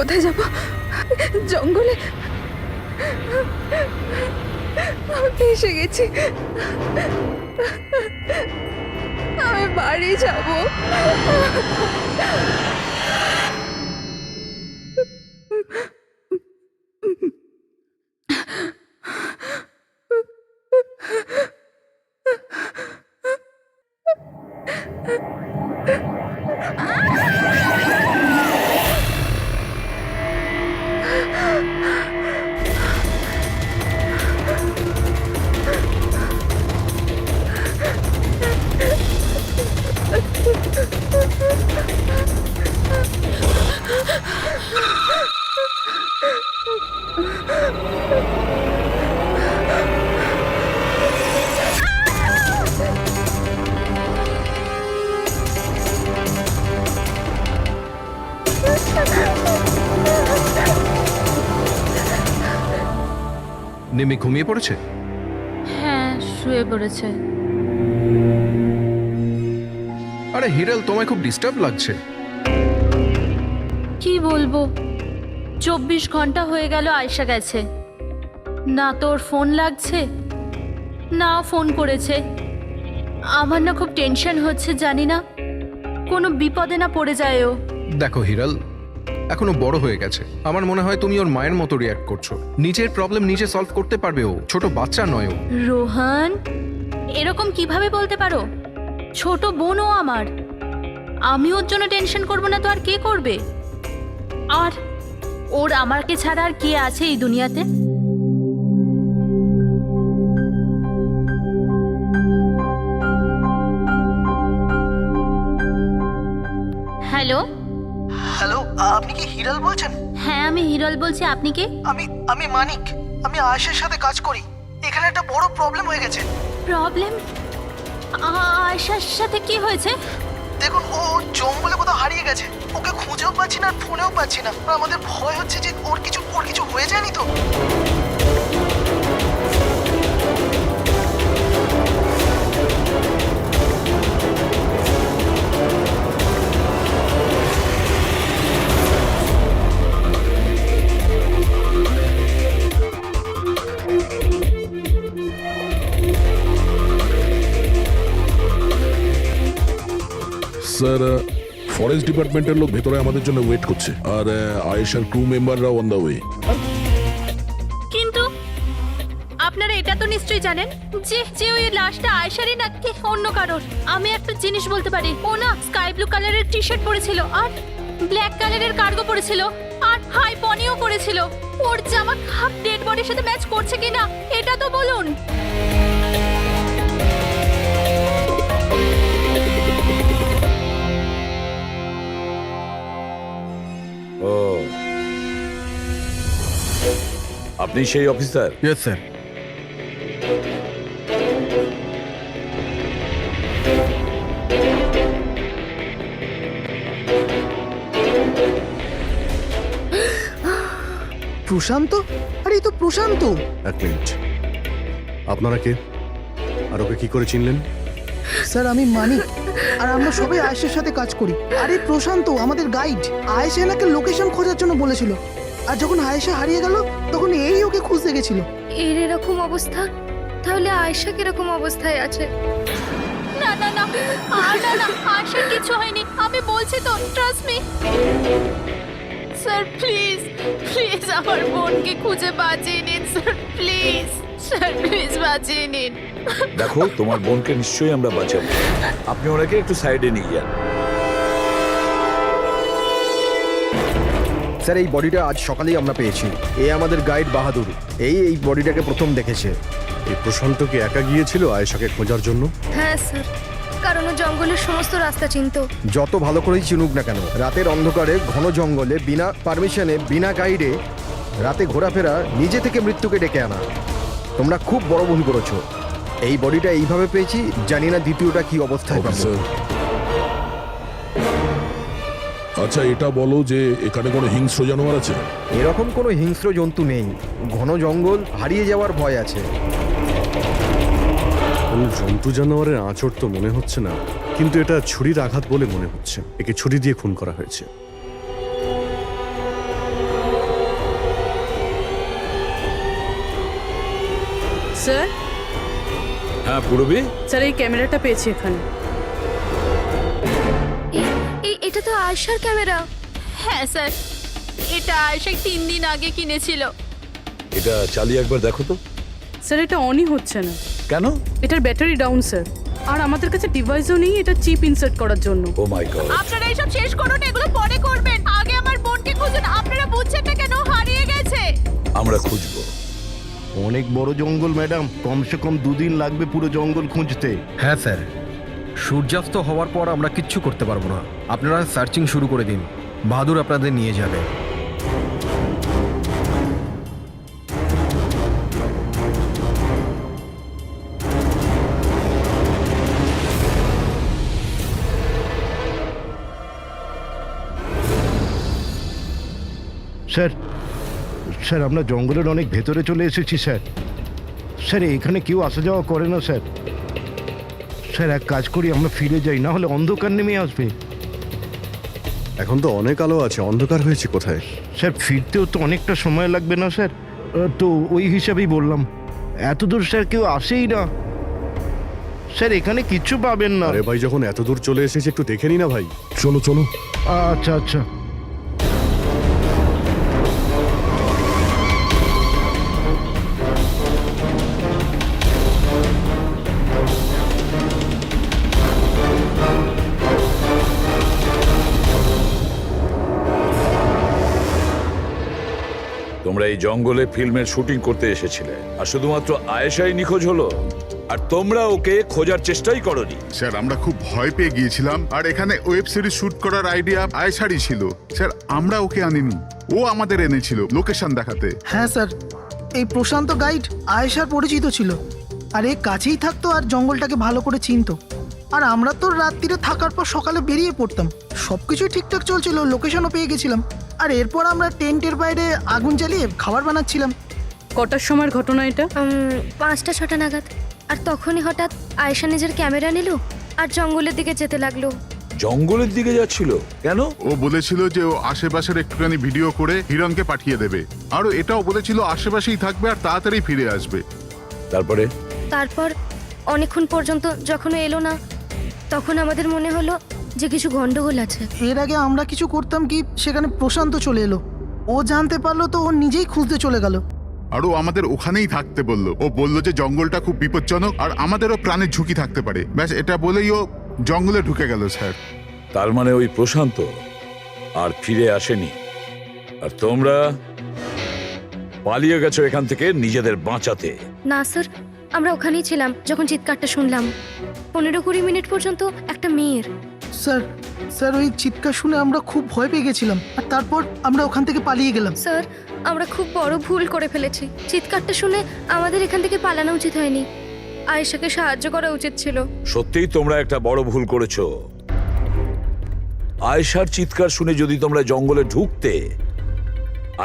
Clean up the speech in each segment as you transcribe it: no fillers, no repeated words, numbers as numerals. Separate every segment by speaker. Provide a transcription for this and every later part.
Speaker 1: কোথায় যাব? জঙ্গলে। আমি এসে গেছি। আমি বাড়ি যাব।
Speaker 2: নিমি ঘুমিয়ে পড়েছে?
Speaker 3: হ্যাঁ, শুয়ে পড়েছে।
Speaker 2: আরে হিরাল, তোমায় খুব ডিস্টার্ব লাগছে।
Speaker 3: কি বলবো, 24 ঘন্টা হয়ে গেল আয়শা গেছে, না তোর ফোন লাগছে না ফোন করেছে। আমার না খুব টেনশন হচ্ছে, জানি না কোনো বিপদে না পড়ে যায় ও।
Speaker 2: দেখো হিরাল, এখনো বড় হয়ে গেছে। আমার মনে হয় তুমি ওর মায়ের মতো রিয়াক্ট করছো। নিজের প্রবলেম নিজে সলভ করতে পারবে ও, ছোট বাচ্চা নয় ও।
Speaker 3: রোহান, এরকম কিভাবে বলতে পারো? ছোট বোনও আমার, আমি ওর জন্য টেনশন করবো না তো আর কে করবে? আর ওর আমাকে ছাড়া আর কে আছে এই দুনিয়াতে? হ্যালো
Speaker 4: হ্যালো, আপনি কি হিরাল বলছেন?
Speaker 3: হ্যাঁ, আমি হিরল বলছি। আপনি কে?
Speaker 4: আমি মানিক। আমি আয়েশার সাথে কাজ করি। এখানে একটা বড় প্রবলেম হয়ে গেছে।
Speaker 3: প্রবলেম? আয়শার সাথে কি হয়েছে?
Speaker 4: দেখুন, ও জঙ্গলে কোথাও হারিয়ে গেছে। ওকে খুঁজেও পাচ্ছি না, আর ফোনেও পাচ্ছি না। আর আমাদের ভয় হচ্ছে যে ওর কিছু হয়ে যায়নি তো।
Speaker 5: স্যার, ফরেস্ট ডিপার্টমেন্টের লোক ভেতরে আমাদের জন্য ওয়েট করছে, আর আয়েশার ক্রু মেম্বাররা অন দ্য ওয়ে।
Speaker 3: কিন্তু আপনারা এটা তো নিশ্চয়ই জানেন যে যে ওই লাশটা আয়শারই নাকি অন্য কারোর। আমি একটা জিনিস বলতে পারি, ও না স্কাই ব্লু কালারের টি শার্ট পরেছিল আর ব্ল্যাক কালারের কার্গো পরেছিল আর হাই পনিও পরেছিল। ওর জামা হাফ ডেড বডির সাথে ম্যাচ করছে কিনা এটা তো বলুন।
Speaker 6: ও, আপনি সেই অফিসার?
Speaker 2: Yes sir.
Speaker 4: প্রশান্ত? আরে এই তো প্রশান্ত।
Speaker 7: এক মিনিট, আপনারা কে আর ওকে কি করে চিনলেন?
Speaker 4: স্যার, আমি মানিক, আর আমরা সবাই আয়েশার সাথে কাজ করি। আরে প্রশান্ত আমাদের গাইড। আয়েশা এনাকে লোকেশন খোঁজার জন্য বলেছিল, আর যখন আয়েশা হারিয়ে গেল তখন এই ওকে খুঁজতে গেছিল।
Speaker 1: এর এরকম অবস্থা, তাহলে আয়শা কিরকম অবস্থায় আছে?
Speaker 3: না না না, না না, আয়শার কিছু হয়নি, আমি বলছি তো, trust me. Sir please please আমার বোনকে খুঁজে বাঁচিয়ে নিন স্যার, প্লিজ স্যার, প্লিজ বাঁচিয়ে নিন।
Speaker 6: দেখো, তোমার বোনকে নিশ্চয়ই আমরা বাঁচাবো। আপনি ওনাকে একটু সাইডে নিয়ে যান।
Speaker 8: স্যার, এই বডিটা আজ সকালেই আমরা পেয়েছি। এ আমাদের গাইড বাহাদুর, এই বডিটাকে প্রথম দেখেছে।
Speaker 7: এই প্রশান্ত কি একা গিয়েছিল আয়েশাকে খোঁজার জন্য?
Speaker 1: হ্যাঁ স্যার, কারণ ও জঙ্গলের সমস্ত রাস্তা চিনতো।
Speaker 8: যত ভালো করেই চিনুক না কেন, রাতের অন্ধকারে ঘন জঙ্গলে বিনা পারমিশনে বিনা গাইডে রাতে ঘোরাফেরা নিজে থেকে মৃত্যুকে ডেকে আনা, তোমরা খুব বড় ভুল করেছো। এই বডিটা এইভাবে পেয়েছি, জানি না দ্বিতীয়টা কি অবস্থায় পাবো।
Speaker 5: স্যার, আচ্ছা এটা বলো যে এখানে কোনো হিংস্র জানোয়ার আছে?
Speaker 8: এরকম কোনো হিংস্র জন্তু নেই। ঘন জঙ্গল, হারিয়ে যাওয়ার ভয় আছে।
Speaker 7: কোনো জন্তু জানোয়ারের আঁচড় তো মনে হচ্ছে না, কিন্তু এটা ছুরির আঘাত বলে মনে হচ্ছে। একে ছুরি দিয়ে খুন করা হয়েছে।
Speaker 9: স্যার
Speaker 6: হ্যাঁ পূরবী,
Speaker 9: স্যার এই ক্যামেরাটা পেয়েছি এখানে।
Speaker 1: এটা তো আয়শার ক্যামেরা।
Speaker 3: হ্যাঁ স্যার, এটা আয়েশা 3 দিন আগে কিনেছিল।
Speaker 6: এটা চালিয়ে একবার দেখো তো।
Speaker 9: স্যার এটা অনই হচ্ছে না।
Speaker 6: কেন?
Speaker 9: এটার ব্যাটারি ডাউন স্যার, আর আমাদের কাছে ডিভাইসও নেই এটা চিপ ইনসার্ট করার জন্য।
Speaker 6: ও মাই গড।
Speaker 3: আপনারা এইসব শেষ করুন, এগুলো পরে করবেন। আগে আমার বোনকে খুঁজুন। আপনারা বুঝছেন না কেন হারিয়ে গেছে?
Speaker 6: আমরা খুঁজবো।
Speaker 8: অনেক বড় জঙ্গল ম্যাডাম, কমসে কম 2 দিন লাগবে পুরো জঙ্গল খুঁজতে।
Speaker 10: হ্যাঁ স্যার, সূর্যাস্ত হওয়ার পর আমরা কিচ্ছু করতে পারবো না। আপনারা সার্চিং শুরু করে দিন, বাহাদুর আপনাদের নিয়ে যাবে।
Speaker 8: স্যার স্যার আমরা জঙ্গলের অনেক ভেতরে চলে এসেছি স্যার। স্যার এখানে কেউ আসা যাওয়া করে না স্যার। স্যার এক কাজ করি, আমরা ফিরে যাই, না হলে অন্ধকার নেমে আসবে।
Speaker 7: এখন তো অনেক আলো আছে, অন্ধকার হয়েছে কোথায়?
Speaker 8: স্যার ফিরতেও তো অনেকটা সময় লাগবে না স্যার? তো ওই হিসাবেই বললাম, এত দূর স্যার কেউ আসেই না। স্যার এখানে কিচ্ছু পাবেন না।
Speaker 7: আরে ভাই, যখন এত দূর চলে এসেছি একটু দেখে নি না ভাই।
Speaker 5: চলো চলো।
Speaker 8: আচ্ছা আচ্ছা।
Speaker 6: তোমরা এই জঙ্গলে ফিল্মের শুটিং করতে এসেছিলে, আর শুধুমাত্র আয়েশাই নিখোঁজ হলো, আর তোমরা ওকে খোঁজার চেষ্টাই করনি।
Speaker 11: স্যার আমরা খুব ভয় পেয়ে গিয়েছিলাম, আর এখানে ওয়েব সিরিজ শুট করার আইডিয়া আয়েশারই ছিল। স্যার আমরা ওকে আনিনি, ও আমাদের এনেছিল লোকেশন দেখাতে।
Speaker 4: হ্যাঁ স্যার, এই প্রশান্ত গাইড আয়েশার পরিচিত ছিল, আর এ কাছেই থাকতো আর জঙ্গলটাকে ভালো করে চিনতো। আর আমরা তো রাত্রিরে থাকার পর সকালে বেরিয়ে পড়তাম, সবকিছুই ঠিকঠাক চলছিল, লোকেশনও পেয়ে গেছিলাম। আর এরপর আমরা টেন্টের বাইরে আগুন জ্বালিয়ে খাবার বানাচ্ছিলাম।
Speaker 9: কটার সময়ের ঘটনা এটা?
Speaker 1: 5টা-6টা নাগাদ। আর তখনই হঠাৎ আয়েশা নিজের ক্যামেরা নিল আর জঙ্গলের দিকে যেতে লাগলো।
Speaker 6: জঙ্গলের দিকে যাচ্ছিল কেন?
Speaker 11: ও বলেছিল যে ও আশেপাশের একটুখানি ভিডিও করে হিরণকে পাঠিয়ে দেবে, আর এটাও বলেছিল আশেপাশেই থাকবে আর তাড়াতাড়ি ফিরে আসবে।
Speaker 1: তারপর অনেকক্ষণ পর্যন্ত যখন ও এলো না, তখন আমাদের মনে হলো যে কিছু গন্ডগোল আছে।
Speaker 4: এর আগে আমরা কিছু করতাম কি, সেখানে প্রশান্ত চলে এলো। ও জানতে পারলো তো ও নিজেই খুঁজতে চলে গেল।
Speaker 11: আর ও আমাদের ওখানেই থাকতে বললো। ও বলল যে জঙ্গলটা খুব বিপজ্জনক আর আমাদেরও প্রাণের ঝুঁকি থাকতে পারে। ব্যাস এটা বলেই ও জঙ্গলে ঢুকে গেল স্যার।
Speaker 6: তার মানে ওই প্রশান্ত আর ফিরে আসেনি, আর তোমরা পালিয়ে গেছো এখান থেকে নিজেদের বাঁচাতে।
Speaker 1: না স্যার, আমরা ওখানেই ছিলাম যখন চিৎকারটা শুনলাম। 15-20 মিনিট পর্যন্ত একটা মেয়ের।
Speaker 4: স্যার স্যার ওই চিৎকার শুনে আমরা খুব ভয় পেয়ে গেছিলাম, আর তারপর আমরা ওখান থেকে পালিয়ে গেলাম।
Speaker 1: স্যার আমরা খুব বড় ভুল করে ফেলেছি। চিৎকারটা শুনে আমাদের এখান থেকে পালানো উচিত হয়নি, আয়েশাকে সাহায্য করা উচিত ছিল।
Speaker 6: সত্যিই তোমরা একটা বড় ভুল করেছো। আয়েশার চিৎকার শুনে যদি তোমরা জঙ্গলে ঢুকতে,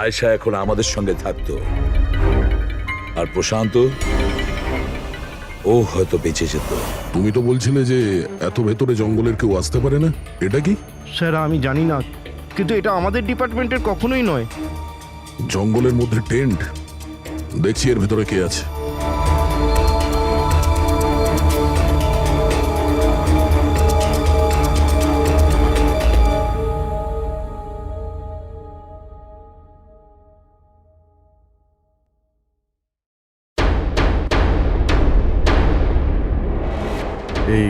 Speaker 6: আয়েশা এখন আমাদের সঙ্গে থাকতো, আর প্রশান্ত ও হয়তো বেঁচে যেত।
Speaker 5: তুমি তো বলছিলে যে এত ভেতরে জঙ্গলের কেউ আসতে পারে না, এটা কি?
Speaker 8: স্যার আমি জানি না, কিন্তু এটা আমাদের ডিপার্টমেন্টের কখনোই নয়।
Speaker 5: জঙ্গলের মধ্যে টেন্ট, দেখছি এর ভেতরে কে আছে।
Speaker 7: এই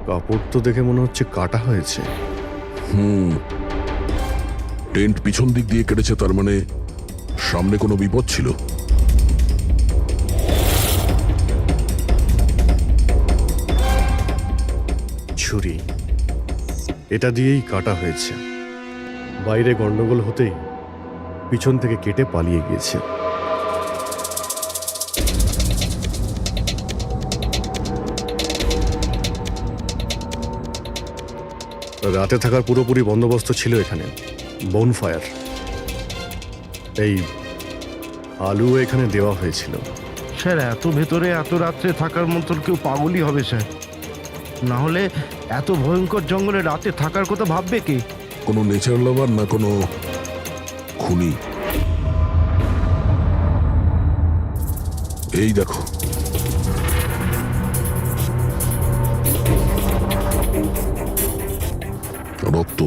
Speaker 7: কাপড় তো দেখে মনে হচ্ছে কাটা হয়েছে।
Speaker 5: টেন্ট পিছন দিক দিয়ে কেটেছে, তার মানে সামনে কোনো বিপদ ছিল।
Speaker 7: ছুরি, এটা দিয়েই কাটা হয়েছে। বাইরে গন্ডগোল হতেই পিছন থেকে কেটে পালিয়ে গিয়েছে। রাতে থাকার পুরোপুরি বন্দোবস্ত ছিল এখানে, বোনফায়ার। এই আলু এখানে দেওয়া হয়েছিল।
Speaker 8: স্যার এত ভেতরে এত রাত্রে থাকার মতো কেউ পাগলই হবে স্যার, না হলে এত ভয়ঙ্কর জঙ্গলে রাতে থাকার কথা ভাববে কে?
Speaker 5: কোনো নেচার লাভার না কোনো খুনি? এই দেখো রক্ত।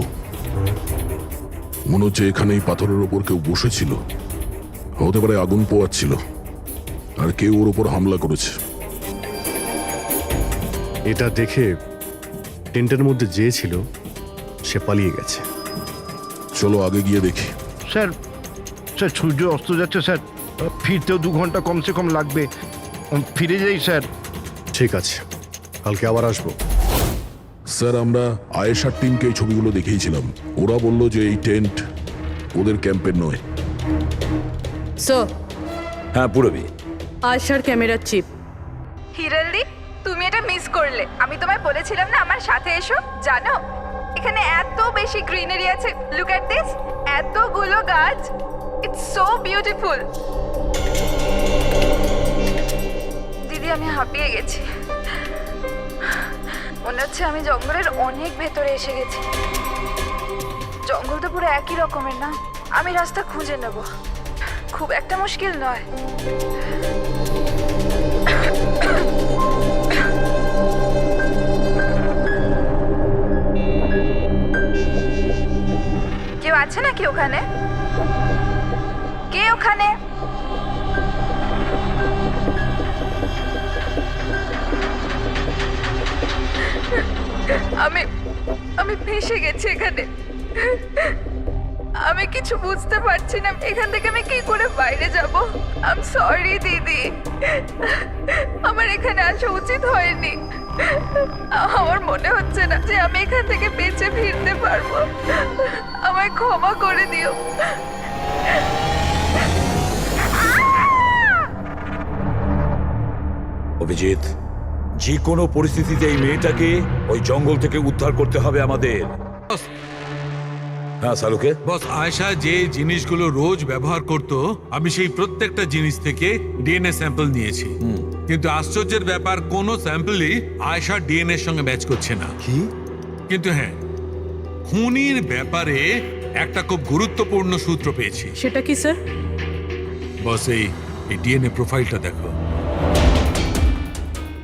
Speaker 5: মনে হচ্ছে এখানে এই পাথরের ওপর কেউ বসেছিল। হতে পারে আগুন পোয়াচ্ছিল আর কেউ ওর ওপর হামলা করেছে।
Speaker 7: এটা দেখে টেন্টের মধ্যে যে ছিল সে পালিয়ে গেছে।
Speaker 5: চলো আগে গিয়ে দেখি।
Speaker 8: স্যার স্যার সূর্য অস্ত যাচ্ছে স্যার, ফিরতেও 2 ঘন্টা কমসে কম লাগবে। ফিরে যাই স্যার।
Speaker 7: ঠিক আছে, কালকে আবার আসবো।
Speaker 5: স্যার আমরা আয়েশার টিমকে এই ছবিগুলো দেখিয়েছিলাম। ওরা বলল যে এই টেন্ট ওদের ক্যাম্পের নয়।
Speaker 9: স্যার,
Speaker 6: হ্যাঁ পুরবি,
Speaker 9: আয়শার ক্যামেরার চিপ।
Speaker 12: হিরালদি, তুমি এটা মিস করলে। আমি তোমায় বলেছিলাম না আমার সাথে এসো। জানো এখানে এত বেশি গ্রিনারি আছে। লুক এট দিস, এতগুলো গাছ। It's so beautiful. দিদি আমি হাঁপিয়ে গেছি। মনে হচ্ছে আমি জঙ্গলের অনেক ভেতরে এসে গেছি। জঙ্গল তো পুরো একই রকমের না? আমি রাস্তা খুঁজে নেব, খুব একটা মুশকিল নয়। কেউ আছে নাকি ওখানে? কে ওখানে? আমি ফেঁসে গেছি এখানে। আমি কিছু বুঝতে পারছি না। এখান থেকে আমি কি করে বাইরে যাব? আই এম সরি দিদি, আমার এখানে আসা উচিত হয়নি। আমার মনে হচ্ছে না যে আমি এখান থেকে বেঁচে ফিরতে পারবো। আমায় ক্ষমা করে দিও।
Speaker 6: অভিজিৎ, যে কোনো পরিস্থিতিতে এই মেয়েটাকে ওই জঙ্গল থেকে উদ্ধার করতে হবে আমাদের। হ্যাঁ সালুকে।
Speaker 13: বস, আয়েশা যে জিনিসগুলো রোজ ব্যবহার করত, আমি সেই প্রত্যেকটা জিনিস থেকে ডিএনএ স্যাম্পল নিয়েছি। কিন্তু আশ্চর্যের ব্যাপার, কোনো স্যাম্পলই আয়েশার ডিএনএ এর সঙ্গে ম্যাচ করছে না।
Speaker 6: কি?
Speaker 13: কিন্তু হ্যাঁ, খুনির ব্যাপারে একটা খুব গুরুত্বপূর্ণ সূত্র পেয়েছি।
Speaker 9: সেটা কি স্যার?
Speaker 13: বস এই ডিএনএ প্রোফাইলটা দেখো।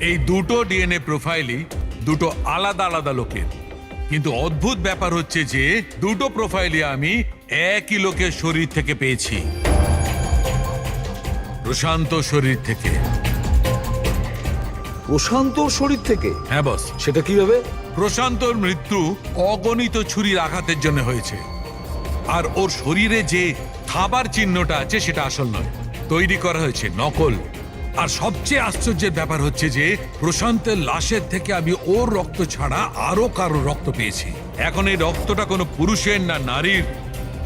Speaker 13: এই দুটো ডিএনএ প্রোফাইলই দুটো আলাদা আলাদা লোকের। কিন্তু অদ্ভুত ব্যাপার হচ্ছে যে দুটো প্রোফাইলই আমি একই লোকের শরীর থেকে পেয়েছি, প্রশান্ত শরীর থেকে।
Speaker 6: প্রশান্তর শরীর থেকে?
Speaker 13: হ্যাঁ বস।
Speaker 6: সেটা কিভাবে?
Speaker 13: প্রশান্তর মৃত্যু অগণিত ছুরির আঘাতের জন্য হয়েছে, আর ওর শরীরে যে থাবার চিহ্নটা আছে সেটা আসল নয়, তৈরি করা হয়েছে নকল। আর সবচেয়ে আশ্চর্যের ব্যাপার হচ্ছে যে প্রশান্তের লাশের থেকে আমি ওর রক্ত ছাড়া আরো কারো রক্ত পেয়েছি। এখন এই রক্তটা কোনো পুরুষের না নারীর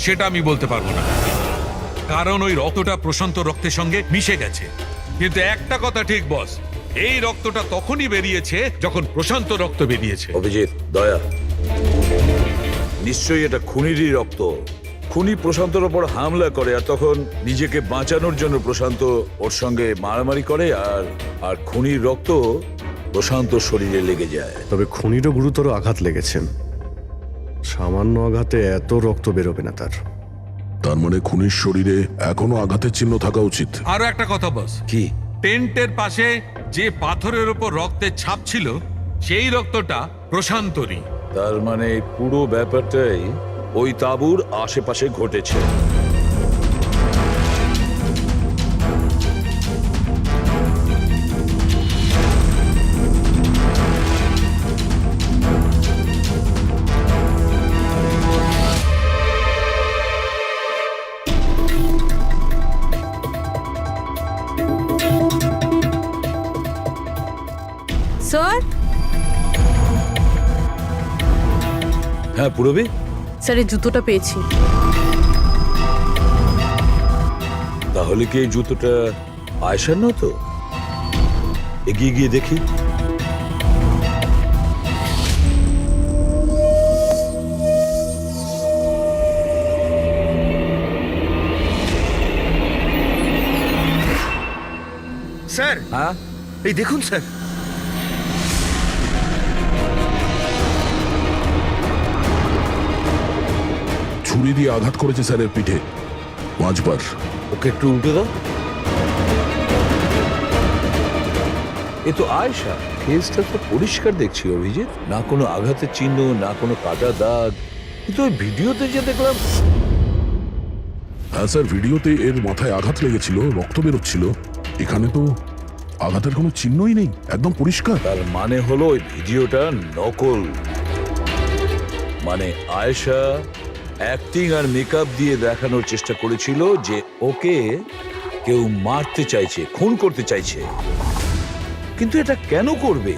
Speaker 13: সেটা আমি বলতে পারবো না, কারণ ওই রক্তটা প্রশান্ত রক্তের সঙ্গে মিশে গেছে। কিন্তু একটা কথা ঠিক বস, এই রক্তটা তখনই বেরিয়েছে যখন প্রশান্ত রক্ত বেরিয়েছে।
Speaker 6: অভিজিৎ, দয়া, নিশ্চয়ই এটা খুনিরই রক্ত। খুনি প্রশান্তর ওপর হামলা করে আর তখন নিজেকে বাঁচানোর জন্য প্রশান্ত ওর সঙ্গে মারামারি করে, আর খুনির রক্ত প্রশান্ত শরীরে লেগে যায়।
Speaker 7: তবে খুনিরও গুরুতর আঘাত লেগেছে। সামান্য আঘাতে এত রক্ত বেরোবে না তার।
Speaker 5: তার মানে খুনির শরীরে এখনো আঘাতের চিহ্ন থাকা উচিত।
Speaker 13: আরো একটা কথা বস,
Speaker 6: কি?
Speaker 13: টেন্টের পাশে যে পাথরের উপর রক্তের ছাপ ছিল সেই রক্তটা প্রশান্তরই।
Speaker 6: তার মানে পুরো ব্যাপারটাই ওই তাঁবুর আশেপাশে ঘটেছে।
Speaker 9: স্যার?
Speaker 6: হ্যাঁ পুরবি?
Speaker 9: স্যার, এই জুতোটা পেয়েছি।
Speaker 6: তাহলে কি এই জুতোটা আয়েশার না? তো এগিয়ে গিয়ে দেখি।
Speaker 8: স্যার,
Speaker 6: হ্যাঁ
Speaker 8: এই দেখুন স্যার।
Speaker 5: ছুরি দিয়ে আঘাত করেছে স্যারের পিঠে 5 বার।
Speaker 6: ওকে একটু উল্টে দাও। এ তো আয়েশা। ফেসটা তো পরিষ্কার দেখছি অভিজিৎ, না কোনো আঘাতের চিহ্ন, না কোনো কাটা দাগ। কিন্তু ওই ভিডিওতে যে দেখলাম।
Speaker 5: হ্যাঁ স্যার, ভিডিওতে এর মাথায় আঘাত লেগেছিল, রক্ত বেরোচ্ছিল। এখানে তো আঘাতের কোনো চিহ্নই নেই, একদম পরিষ্কার।
Speaker 6: তার মানে হলো ওই ভিডিওটা নকল। মানে আয়েশা অ্যাক্টিং আর মেকআপ দিয়ে দেখানোর চেষ্টা করেছিল যে ওকে কেউ মারতে চাইছে, খুন করতে চাইছে। কিন্তু এটা কেন করবে?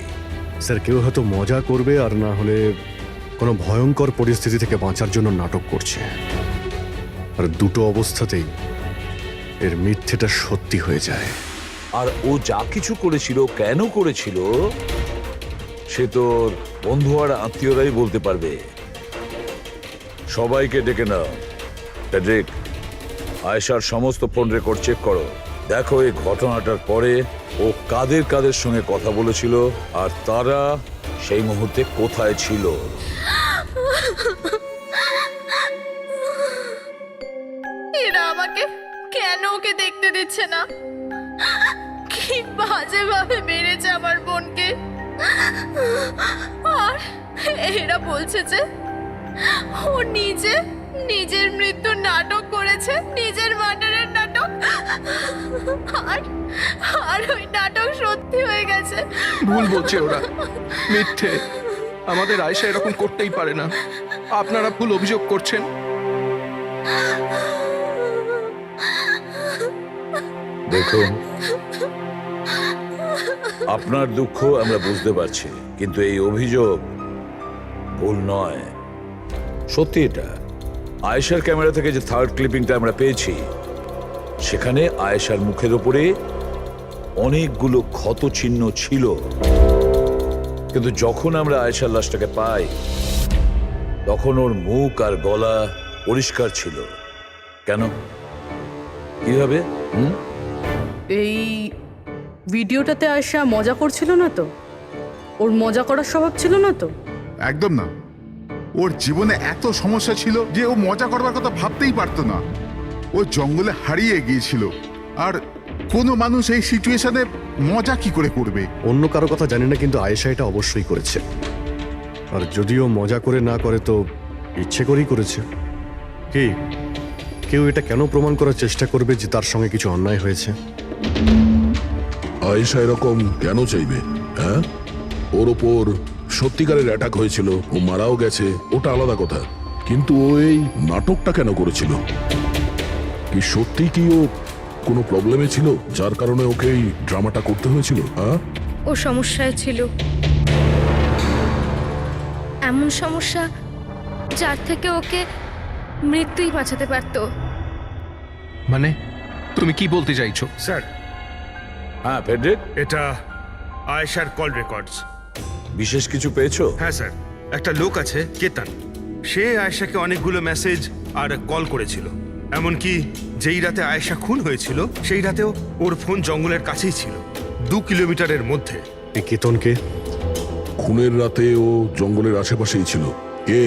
Speaker 7: স্যার, কেউ হয়তো মজা করবে, আর না হলে কোনো ভয়ঙ্কর পরিস্থিতি থেকে বাঁচার জন্য নাটক করছে। আর দুটো অবস্থাতেই এর মিথ্যেটা সত্যি হয়ে যায়।
Speaker 6: আর ও যা কিছু করেছিল, কেন করেছিল, সে তোর বন্ধু আর আত্মীয়রাই বলতে পারবে। সবাইকে ডেকে নাও। ফেডরিক, আয়েশার সমস্ত ফোন রেকর্ড চেক করো। দেখো এই ঘটনাটার পরে ও কাদের কাদের সঙ্গে কথা বলেছিল আর তারা সেই মুহূর্তে কোথায় ছিল।
Speaker 3: এরা আমাকে কেন ওকে দেখতে দিচ্ছে না? কি বাজে ভাবে মেরেছে আমার বোনকে। আর এরা বলছে যে ও নিজের মৃত্যুর নাটক করেছে, নিজের মার্ডারের নাটক। আর ওই নাটক সত্যি হয়ে গেছে।
Speaker 2: ভুল বলছে ওরা, মিথ্যে। আমাদের আয়েশা এরকম করতেই পারে না। আপনারা ভুল অভিযোগ করছেন।
Speaker 6: দেখুন, আপনার দুঃখ আমরা বুঝতে পারছি, কিন্তু এই অভিযোগ ভুল নয়, সত্যি। এটা আয়েশার ক্যামেরা থেকে যে থার্ড ক্লিপিংটা আমরা পেয়েছি, সেখানে আয়েশার মুখের ওপরে অনেকগুলো ক্ষত চিহ্ন ছিল। কিন্তু যখন আমরা আয়েশার লাশটাকে পাই, তখন ওর মুখ আর গলা পরিষ্কার ছিল। কেন, কিভাবে?
Speaker 9: এই ভিডিওটাতে আয়শা মজা করছিল না তো? ওর মজা করার স্বভাব ছিল না তো?
Speaker 11: একদম না। ওর জীবনে এত সমস্যা ছিল যে ও মজা করবার কথা ভাবতেই পারতো না। ও জঙ্গলে হারিয়ে গিয়েছিল, আর কোনো মানুষ এই সিচুয়েশনে মজা কি করে করবে?
Speaker 7: অন্য কারো কথা জানি না, কিন্তু আয়েশা এটা অবশ্যই করেছে। আর যদিও মজা করে না করে তো ইচ্ছে করেই করেছে। কি কেউ এটা কেন প্রমাণ করার চেষ্টা করবে যে তার সঙ্গে কিছু অন্যায় হয়েছে?
Speaker 5: আয়েশা এরকম কেন চাইবে? হ্যাঁ, ওর ওপর সত্যিকারের অ্যাটাক হয়েছিল, ও মারাও গেছে, ওটা আলাদা কথা। কিন্তু ও এই নাটকটা কেন করেছিল? কি সত্যি কি ও কোনো প্রবলেমে ছিল যার কারণে ওকে এই ড্রামাটা করতে হয়েছিল? হ্যাঁ,
Speaker 1: ও সমস্যায় ছিল, এমন সমস্যা যার থেকে ওকে মৃত্যুই বাঁচাতে পারতো।
Speaker 2: মানে তুমি কি বলতে চাইছো?
Speaker 14: স্যার,
Speaker 6: হ্যাঁ ফেডরিক,
Speaker 14: এটা আয়েশার কল রেকর্ডস।
Speaker 6: বিশেষ কিছু পেয়েছো?
Speaker 14: হ্যাঁ স্যার, একটা লোক আছে কেতন, সে আয়েশাকে অনেকগুলো মেসেজ আর কল করেছিল। এমনকি যেই রাতে আয়েশা খুন হয়েছিল, সেই রাতেও ওর ফোন জঙ্গলের কাছেই ছিল, 2 কিলোমিটারের মধ্যে।
Speaker 7: এই কেতনকে?
Speaker 5: খুনের রাতে ও জঙ্গলের আশেপাশেই ছিল। কে?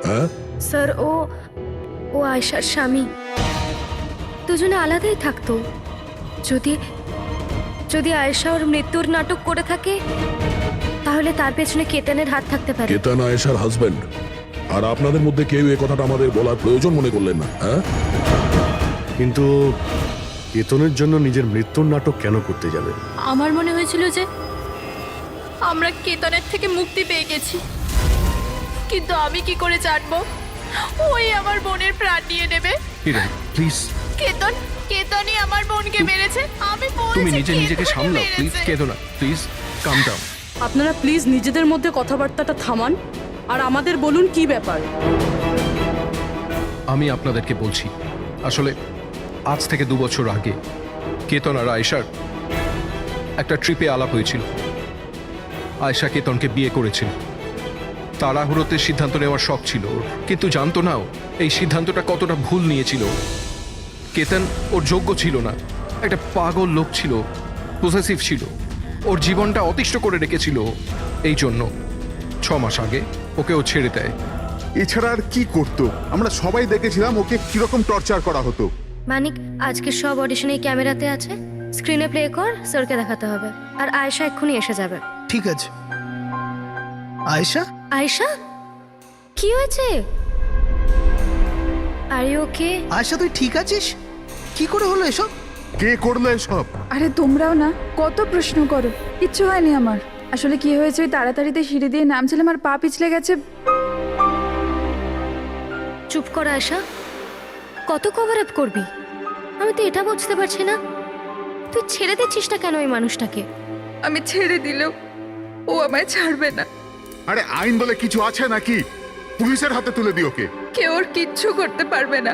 Speaker 5: হ্যাঁ
Speaker 1: স্যার, ও আয়েশার স্বামী। দুজনে আলাদাই থাকতো। যদি আয়েশা ওর মৃত্যুর নাটক করে থাকে, তাহলে তার পেছনে কেতনের হাত থাকতে পারে।
Speaker 5: কেতন আয়েশার হাজবেন্ড, আর আপনাদের মধ্যে কেউ এই কথাটা আমাদের বলার প্রয়োজন মনে করলেন না। হ্যাঁ,
Speaker 7: কিন্তু কেতনের জন্য নিজের মৃত্যুর নাটক কেন করতে যাবে?
Speaker 3: আমার মনে হয়েছিল যে আমরা কেতনের থেকে মুক্তি পেয়ে গেছি, কিন্তু আমি কি করে জানবো ওই আমার বোনের প্রাণ নিয়ে নেবে?
Speaker 2: প্লিজ,
Speaker 3: কেতনই আমার বোনকে মেরেছে। আমি বলছি,
Speaker 2: তুমি নিজেকে সামলাও প্লিজ। কেঁদো না, প্লিজ কাম ডাউন।
Speaker 9: আপনারা প্লিজ নিজেদের মধ্যে কথাবার্তাটা থামান, আর আমাদের বলুন কি ব্যাপার।
Speaker 2: আমি আপনাদেরকে বলছি, আসলে আজ থেকে 2 বছর আগে কেতন আর আয়েশার একটা ট্রিপে আলাপ হয়েছিল। আয়েশা কেতনকে বিয়ে করেছিল। তাড়াহুড়োতে সিদ্ধান্ত নেওয়ার শখ ছিল ওর, কিন্তু জানতো না ও এই সিদ্ধান্তটা কতটা ভুল নিয়েছিল। কেতন ওর যোগ্য ছিল না, একটা পাগল লোক ছিল, পসেসিভ ছিল, ওর জীবনটা অতিষ্ঠ করে রেখেছিল। এই জন্য 6 মাস আগে ওকে ও ছেড়ে দেয়।
Speaker 11: এছাড়া আর কি করতো? আমরা সবাই দেখেছিলাম ওকে কিরকম টর্চার করা হতো।
Speaker 1: মানিক, আজকে সব অডিশনে ক্যামেরাতে আছে। স্ক্রিনে প্লে কর, স্যারকে দেখাতে হবে। আর আয়েশা এক্ষুনি এসে যাবে।
Speaker 4: ঠিক আছে। আয়েশা,
Speaker 1: আয়েশা, কি হয়েছে? Are you okay?
Speaker 4: আয়েশা তুই ঠিক আছিস? কি করে হলো এসব?
Speaker 11: কে করলো এসব?
Speaker 12: আরে তোমরাও না কত প্রশ্ন করো, কিচ্ছু হয়নি আমার। আসলে কি হয়েছে, ওই তাড়াতাড়িতে সিঁড়ি দিয়ে নামছিলাম আর পা পিছলে গেছে।
Speaker 1: চুপ কর আয়েশা, কত কভার আপ করবি? আমি তো এটা বুঝতে পারছি না, তুই ছেড়ে দিচ্ছিস না কেন ওই মানুষটাকে?
Speaker 12: আমি ছেড়ে দিলেও ও আমায় ছাড়বে না।
Speaker 11: আরে আইন বলে কিছু আছে নাকি? পুলিশের হাতে তুলে দিও ওকে।
Speaker 12: কেউ ওর কিচ্ছু করতে পারবে না।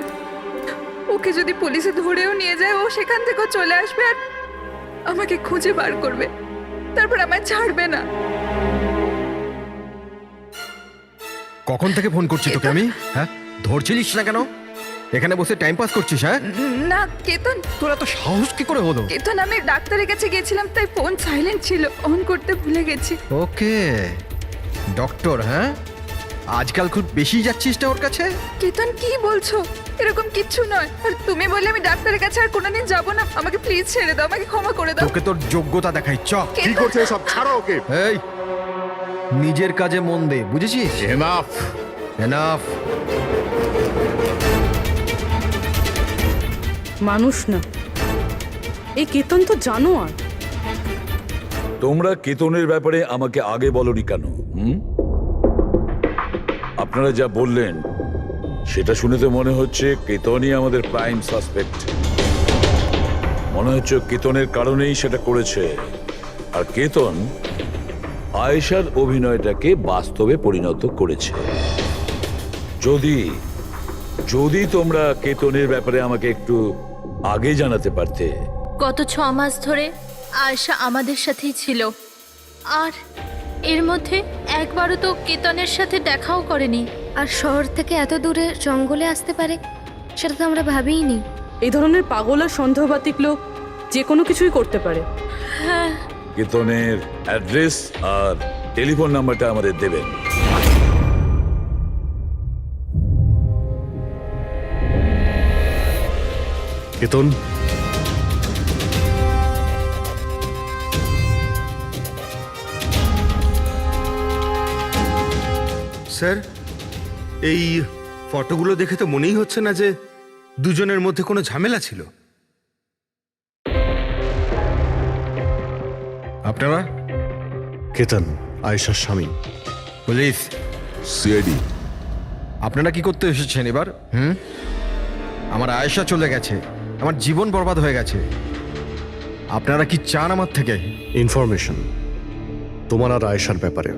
Speaker 12: ওকে যদি পুলিশে ধরেও নিয়ে যায়, ও সেখান থেকেও চলে আসবে আর আমাকে খুঁজে বার করবে, তারপর আমায় ছাড়বে না।
Speaker 10: কখন থেকে ফোন করছি তোকে আমি? হ্যাঁ, ধরছিলিস না কেন? এখানে বসে টাইম পাস করছিস? হ্যাঁ,
Speaker 12: না কেতন,
Speaker 10: তোরা তো সাহস কি করে হলো?
Speaker 12: কেতন আমি ডাক্তারের কাছে গেছিলাম, তাই ফোন সাইলেন্ট ছিল, অন করতে ভুলে গেছি।
Speaker 10: ওকে, ডক্টর, হ্যাঁ আজকাল খুব বেশি যাচ্ছিস না ওর কাছে?
Speaker 12: কেতন কি বলছো? এরকম কিচ্ছু নয়। আর তুমি বললে আমি ডাক্তারের কাছে আর কোনোদিন যাবো না। আমাকে প্লিজ ছেড়ে দাও, আমাকে ক্ষমা করে দাও।
Speaker 10: তোকে তোর যোগ্যতা দেখাই, চ।
Speaker 11: কি করছে এসব? ছাড়ো ওকে।
Speaker 10: এই, নিজের কাজে মন দে, বুঝেছিস?
Speaker 11: এনাফ।
Speaker 10: এনাফ।
Speaker 9: মানুষ না, এই কেতন তো জানোয়ার।
Speaker 6: তোমরা কেতনের ব্যাপারে আমাকে আগে বলনি কেন? আপনারা যা বললেন সেটা শুনে তো মনে হচ্ছে কেতনই আমাদের প্রাইম সাসপেক্ট। মনে হচ্ছে কেতনের কারণেই সেটা করেছে। আর কেতন আয়েশার অভিনয়টাকে বাস্তবে পরিণত করেছে। যদি তোমরা কেতনের ব্যাপারে আমাকে একটু আগে জানাতে পারতে।
Speaker 3: গত 6 মাস ধরে আয়েশা আমাদের সাথেই ছিল, আর এর মধ্যে একবারও তো কেতনের সাথে দেখাও করেনি।
Speaker 1: আর শহর থেকে এত দূরে জঙ্গলে আসতে পারে সেটা তো আমরা ভাবিইনি।
Speaker 9: এই ধরনের পাগল আর সন্দেহবাতিক লোক যে কোনো কিছুই করতে পারে।
Speaker 3: হ্যাঁ,
Speaker 6: কেতনের অ্যাড্রেস আর টেলিফোন নাম্বারটা আমাদের দেবেন।
Speaker 7: কেতন,
Speaker 14: স্যার, এই ফটোগুলো দেখে তো মনেই হচ্ছে না যে দুজনের মধ্যে কোনো ঝামেলা ছিল।
Speaker 10: আপনারা?
Speaker 7: কেতন আয়েশার স্বামী।
Speaker 10: পুলিশ।
Speaker 5: সিআইডি।
Speaker 10: আপনারা কি করতে এসেছেন এবার? আমার আয়েশা চলে গেছে, আমার জীবন বরবাদ হয়ে গেছে। আপনারা কি চান আমার থেকে?
Speaker 7: ইনফরমেশন তোমার আর আয়েশার ব্যাপারে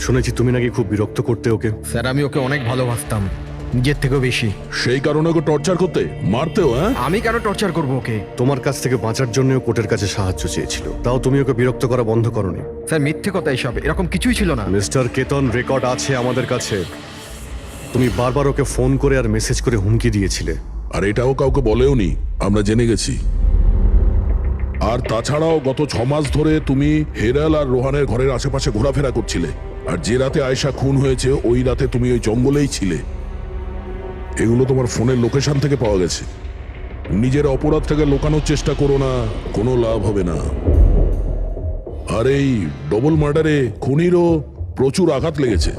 Speaker 7: শুনেছি তুমি নাকি খুব বিরক্ত করতে ওকে।
Speaker 10: স্যার, আমি ওকে অনেক ভালোবাসতাম, নিজের থেকেও বেশি।
Speaker 5: সেই কারণে ওকে টর্চার করতে, মারতেও? হ্যাঁ,
Speaker 10: আমি কেন টর্চার করবো ওকে?
Speaker 7: তোমার কাছ থেকে বাঁচার জন্য কোর্টের কাছে সাহায্য চেয়েছিল, তাও তুমি ওকে বিরক্ত করা বন্ধ করনি।
Speaker 10: স্যার, মিথ্যে কথা এসব, এরকম কিছুই ছিল না।
Speaker 7: মিস্টার কেতন, রেকর্ড আছে আমাদের কাছে। তুমি বারবার ওকে ফোন করে আর মেসেজ করে হুমকি দিয়েছিলে।
Speaker 5: আর এটাও কাউকে বলেওনি, আমরা জেনে গেছি। আর তাছাড়াও গত 6 মাস ধরে তুমি হেরাল আর রোহানের ঘরের আশেপাশে ঘোরাফেরা করছিলে। আর যে রাতে আয়েশা খুন হয়েছে ওই রাতে তুমি ওই জঙ্গলেই ছিলে। এগুলো তোমার ফোনের লোকেশন থেকে পাওয়া গেছে। নিজের অপরাধটাকে লুকানোর চেষ্টা করো না, কোনো লাভ হবে না। আর এই ডবল মার্ডারে খুনিরও প্রচুর আঘাত লেগেছে।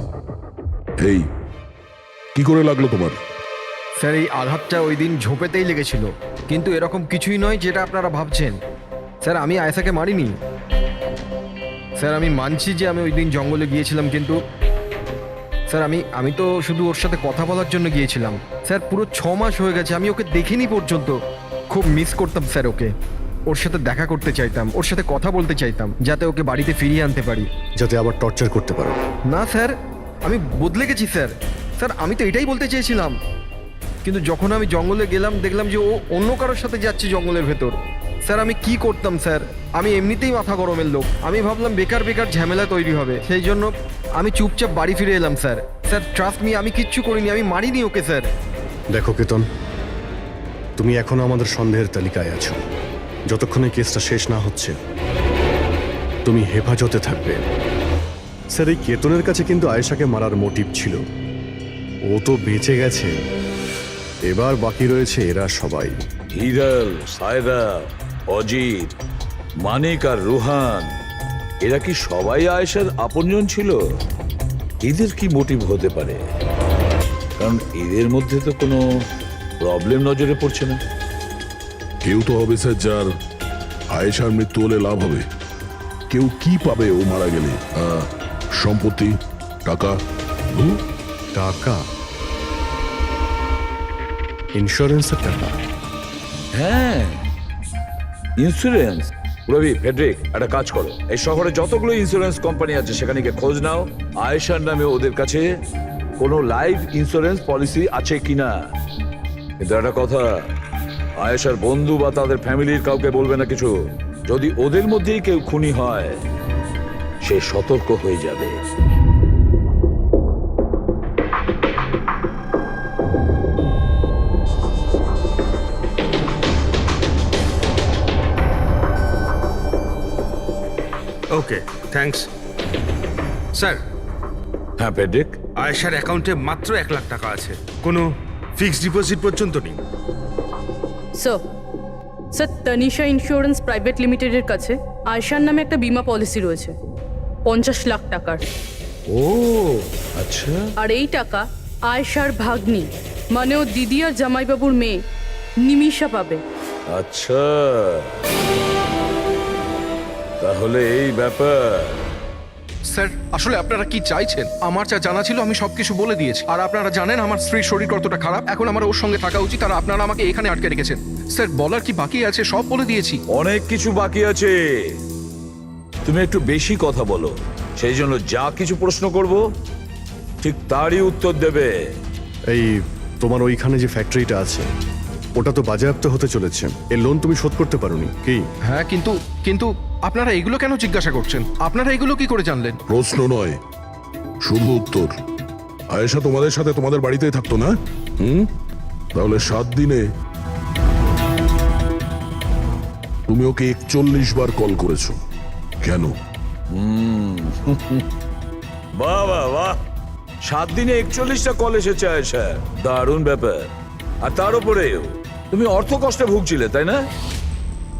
Speaker 5: এই কি করে লাগলো তোমার?
Speaker 10: স্যার, এই আঘাতটা ওই দিন ঝোপেতেই লেগেছিল, কিন্তু এরকম কিছুই নয় যেটা আপনারা ভাবছেন। স্যার, আমি আয়েশাকে মারিনি। স্যার, আমি মানছি যে আমি ওই দিন জঙ্গলে গিয়েছিলাম, কিন্তু স্যার আমি তো শুধু ওর সাথে কথা বলার জন্য গিয়েছিলাম। স্যার, পুরো 6 মাস হয়ে গেছে, আমি ওকে দেখিনি পর্যন্ত। খুব মিস করতাম স্যার ওকে, ওর সাথে দেখা করতে চাইতাম, ওর সাথে কথা বলতে চাইতাম, যাতে ওকে বাড়িতে ফিরিয়ে আনতে পারি,
Speaker 7: যাতে আবার টর্চার করতে পারো।
Speaker 10: না স্যার, আমি বদলে গেছি স্যার। স্যার, আমি তো এটাই বলতে চেয়েছিলাম, কিন্তু যখন আমি জঙ্গলে গেলাম দেখলাম যে ও অন্য কারোর সাথে যাচ্ছে জঙ্গলের ভেতর। স্যার, আমি কি করতাম স্যার? আমি এমনিতেই মাথা গরমের লোক, আমি ভাবলাম বেকার ঝামেলা তৈরি হবে, সেই জন্য আমি চুপচাপ বাড়ি ফিরে এলাম স্যার। স্যার, ট্রাস্ট মি, আমি কিচ্ছু করিনি, আমি মারিনি ওকে স্যার।
Speaker 7: দেখো কেতন, তুমি এখনো আমাদের সন্দেহের তালিকায় আছো। যতক্ষণ এই কেসটা শেষ না হচ্ছে তুমি হেফাজতে থাকবে। স্যার, এই কেতনের কাছে কিন্তু আয়েশাকে মারার মোটিভ ছিল, ও তো বেঁচে গেছে। এবার বাকি রয়েছে এরা সবাই।
Speaker 6: হিরাল, সায়রা, অজিত, মানিক আর রুহান, এরা কি সবাই আয়েশার আপনজন ছিল? এদের কি মোটিভ হতে পারে? কারণ এদের মধ্যে তো কোনো প্রবলেম নজরে পড়ছে না।
Speaker 5: কেউ তো হবে স্যার যার আয়েশার মৃত্যু হলে লাভ হবে। কেউ কি পাবে ও মারা গেলে? সম্পত্তি, টাকা?
Speaker 7: টাকা? ইন্স্যুরেন্সের টাকা?
Speaker 6: হ্যাঁ, ইন্স্যুরেন্স। রবি, ফেডরিক, একটা কাজ করো, এই শহরে যতগুলো ইন্স্যুরেন্স কোম্পানি আছে সেখানে গিয়ে খোঁজ নাও আয়েশার নামে ওদের কাছে কোনো লাইফ ইন্স্যুরেন্স পলিসি আছে কিনা। কিন্তু একটা কথা, আয়েশার বন্ধু বা তাদের ফ্যামিলির কাউকে বলবে না কিছু। যদি ওদের মধ্যেই কেউ খুনি হয়, সে সতর্ক হয়ে যাবে।
Speaker 14: ওকে, থ্যাঙ্কস স্যার।
Speaker 6: হ্যাঁ ফেডরিক,
Speaker 14: আয়েশার অ্যাকাউন্টে মাত্র 1 লাখ টাকা আছে, কোনো ফিক্সড ডিপোজিট পর্যন্ত নেই।
Speaker 9: স্যার, তানিশা ইন্স্যুরেন্স প্রাইভেট লিমিটেডের কাছে আয়েশার নামে একটা বীমা পলিসি রয়েছে 50 লাখ টাকার।
Speaker 6: ও আচ্ছা।
Speaker 9: আর এই টাকা আয়েশার ভাগ্নি, মানে ও দিদি আর জামাইবাবুর মেয়ে নিমিষা পাবে।
Speaker 6: আচ্ছা, তাহলে এই ব্যাপার।
Speaker 2: স্যার, আসলে আপনারা কি চাইছেন? আমার যা জানা ছিল আমি সবকিছু বলে দিয়েছি। আর আপনারা জানেন আমার স্ত্রীর শরীর কতটা খারাপ, এখন আমার ওর সঙ্গে থাকা উচিত, আর আপনারা আমাকে এখানে আটকে রেখেছেন। স্যার, বলার কি বাকি আছে? সব বলে দিয়েছি।
Speaker 6: অনেক কিছু বাকি আছে। তুমি একটু বেশি কথা বলো, সেই জন্য যা কিছু প্রশ্ন করব ঠিক তারই উত্তর দেবে।
Speaker 7: এই তোমার ওইখানে যে ফ্যাক্টরিটা আছে ওটা তো বাজেয়াপ্ত হতে চলেছে, এর লোন তুমি শোধ করতে পারোনি কি?
Speaker 2: হ্যাঁ, কিন্তু আপনারা এগুলো কেন জিজ্ঞাসা করছেন? আপনারা এগুলো কি করে জানলেন?
Speaker 5: প্রশ্ন নয়, শুধু উত্তর। আয়েশা তোমাদের সাথে তোমাদের বাড়িতেই থাকতো না? তাহলে 7 দিনে তুমি ওকে 41 বার কল করেছো কেন?
Speaker 6: বাহ বাহ বাহ, 7 দিনে 41টা কল এসেছে আয়েশা, দারুণ ব্যাপার। আর তার উপরেও তুমি অর্থ কষ্টে ভুগছিলে, তাই না?